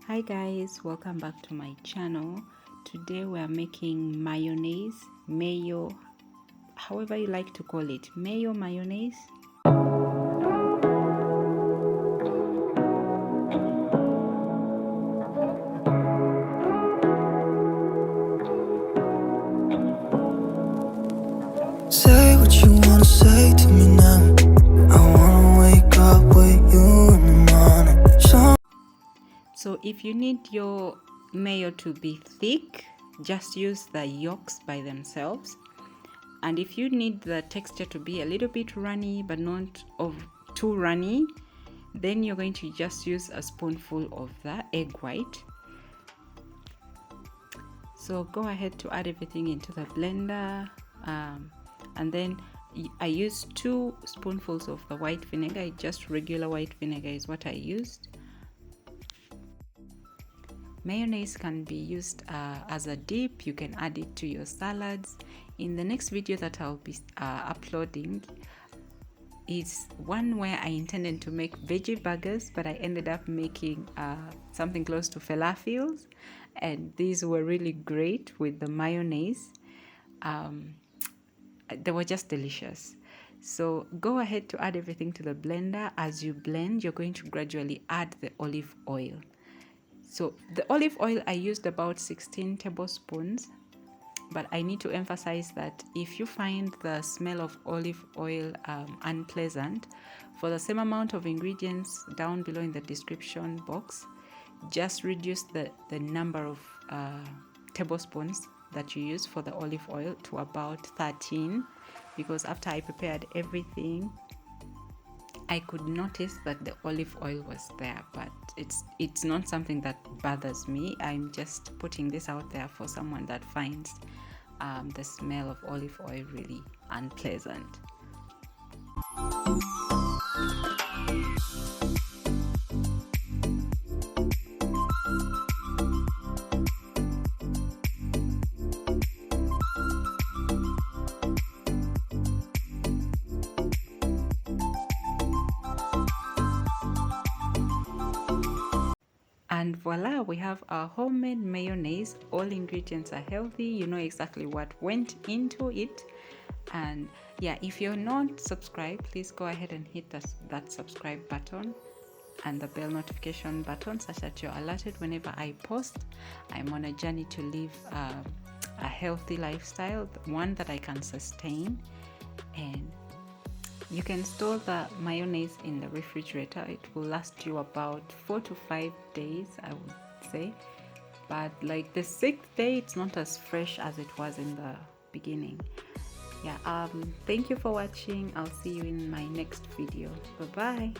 Hi guys, welcome back to my channel. Today we are making mayonnaise, mayo, however you like to call it, mayonnaise. Say what you wanna say to me now. I wanna wake up with you in the morning. So if you need your mayo to be thick, just use the yolks by themselves. And if you need the texture to be a little bit runny but not too runny, then you're going to just use a spoonful of the egg white. So go ahead to add everything into the blender, and then I used 2 spoonfuls of the white vinegar. Just regular white vinegar is what I used. Mayonnaise can be used as a dip. You can add it to your salads. In the next video that I'll be uploading is one where I intended to make veggie burgers, but I ended up making something close to falafels, and these were really great with the mayonnaise. They were just delicious. So go ahead to add everything to the blender. As you blend, you're going to gradually add the olive oil. So the olive oil, I used about 16 tablespoons, but I need to emphasize that if you find the smell of olive oil unpleasant, for the same amount of ingredients down below in the description box, just reduce the number of tablespoons that you use for the olive oil to about 13, because after I prepared everything, I could notice that the olive oil was there, but it's not something that bothers me. I'm just putting this out there for someone that finds the smell of olive oil really unpleasant. And voila, we have our homemade mayonnaise. All ingredients are healthy. You know exactly what went into it. And yeah, if you're not subscribed, please go ahead and hit that subscribe button and the bell notification button, such that you're alerted whenever I post. I'm on a journey to live a healthy lifestyle, one that I can sustain. And you can store the mayonnaise in the refrigerator. It will last you about 4 to 5 days, I would say. But like the 6th day, it's not as fresh as it was in the beginning. Yeah, thank you for watching. I'll see you in my next video. Bye bye.